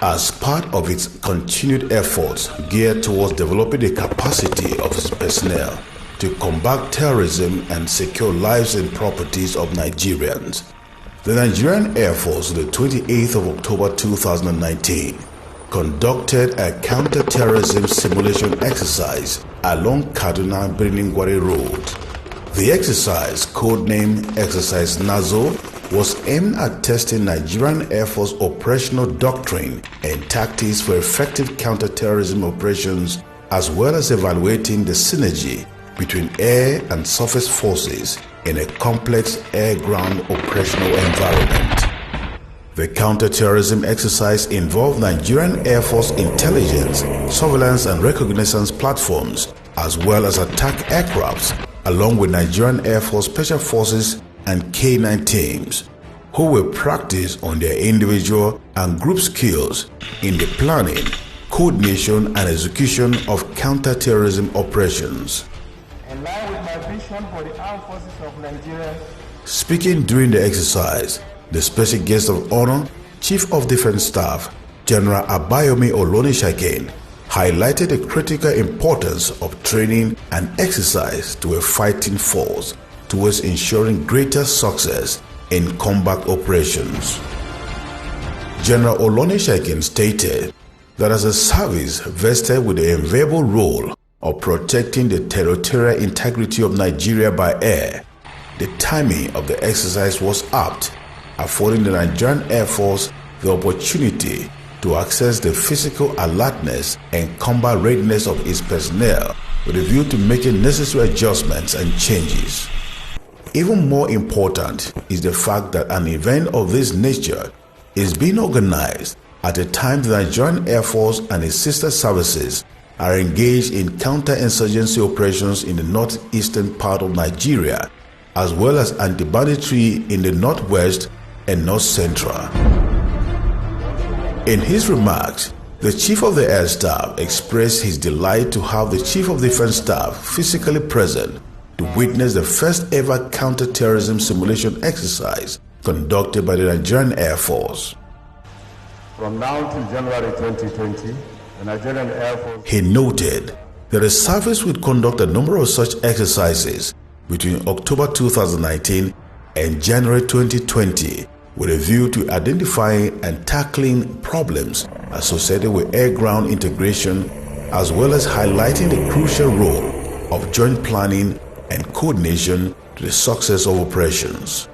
as part of its continued efforts geared towards developing the capacity of its personnel to combat terrorism and secure lives and properties of Nigerians. The Nigerian Air Force, on the 28th of October 2019, conducted a counter-terrorism simulation exercise along Kaduna-Birnin-Gwari Road. The exercise, codenamed Exercise Nazo, was aimed at testing Nigerian Air Force operational doctrine and tactics for effective counter-terrorism operations, as well as evaluating the synergy between air and surface forces in a complex air-ground operational environment. The counter-terrorism exercise involved Nigerian Air Force intelligence, surveillance and reconnaissance platforms, as well as attack aircrafts, along with Nigerian Air Force Special Forces and K9 teams, who will practice on their individual and group skills in the planning, coordination and execution of counter-terrorism operations. In line with my vision for the armed forces of Nigeria. Speaking during the exercise, the special guest of honor, Chief of Defense Staff, General Abayomi Olonishakin, highlighted the critical importance of training and exercise to a fighting force towards ensuring greater success in combat operations. General Olonishakin stated that as a service vested with the enviable role of protecting the territorial integrity of Nigeria by air, the timing of the exercise was apt, affording the Nigerian Air Force the opportunity to access the physical alertness and combat readiness of its personnel with a view to making necessary adjustments and changes. Even more important is the fact that an event of this nature is being organized at a time the Nigerian Air Force and its sister services are engaged in counter-insurgency operations in the northeastern part of Nigeria, as well as anti-banditry in the northwest and north central. In his remarks, the Chief of the Air Staff expressed his delight to have the Chief of Defense Staff physically present to witness the first ever counter-terrorism simulation exercise conducted by the Nigerian Air Force. From now till January 2020, the Nigerian Air Force... He noted that the service would conduct a number of such exercises between October 2019 and January 2020 with a view to identifying and tackling problems associated with air-ground integration, as well as highlighting the crucial role of joint planning and coordination to the success of operations.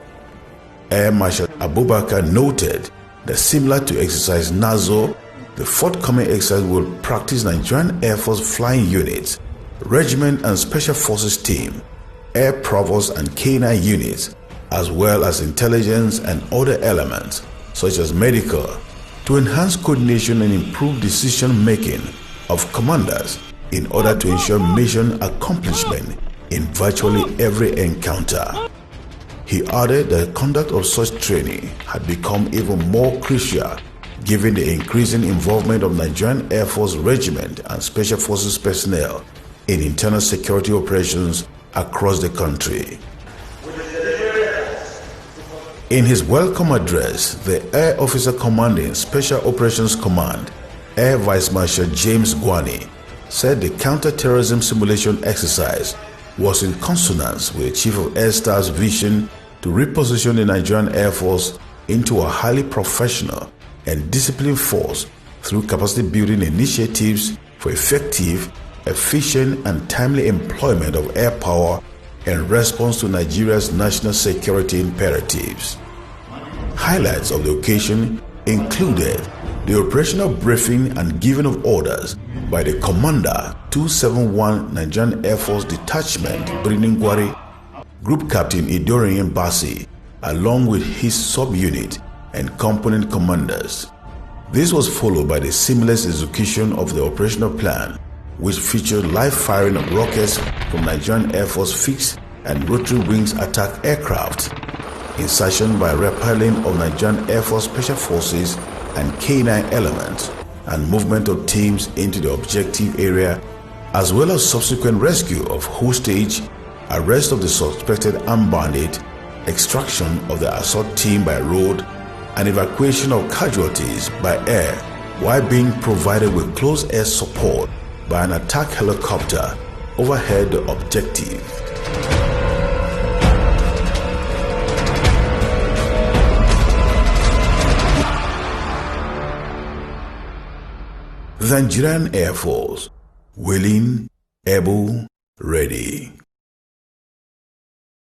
Air Marshal Abubakar noted that similar to Exercise Nazo, the forthcoming exercise will practice Nigerian Air Force flying units, regiment and special forces team, air provost and K9 units, as well as intelligence and other elements such as medical, to enhance coordination and improve decision-making of commanders in order to ensure mission accomplishment in virtually every encounter. He added that the conduct of such training had become even more crucial given the increasing involvement of Nigerian Air Force Regiment and Special Forces personnel in internal security operations across the country. In his welcome address, the Air Officer Commanding Special Operations Command, Air Vice Marshal James Gwani, said the counter-terrorism simulation exercise was in consonance with the Chief of Air Staff's vision to reposition the Nigerian Air Force into a highly professional and disciplined force through capacity building initiatives for effective, efficient and timely employment of air power in response to Nigeria's national security imperatives. Highlights of the occasion included the operational briefing and giving of orders by the Commander 271 Nigerian Air Force Detachment Birnin-Gwari, Group Captain Idorian Basi, along with his subunit and component commanders. This was followed by the seamless execution of the operational plan, which featured live firing of rockets from Nigerian Air Force fixed and rotary wings attack aircraft, insertion by rappelling of Nigerian Air Force Special Forces and K9 elements, and movement of teams into the objective area, as well as subsequent rescue of hostage, arrest of the suspected armed bandit, extraction of the assault team by road, and evacuation of casualties by air while being provided with close air support by an attack helicopter overhead the objective. The Nigerian Air Force, willing, able, ready.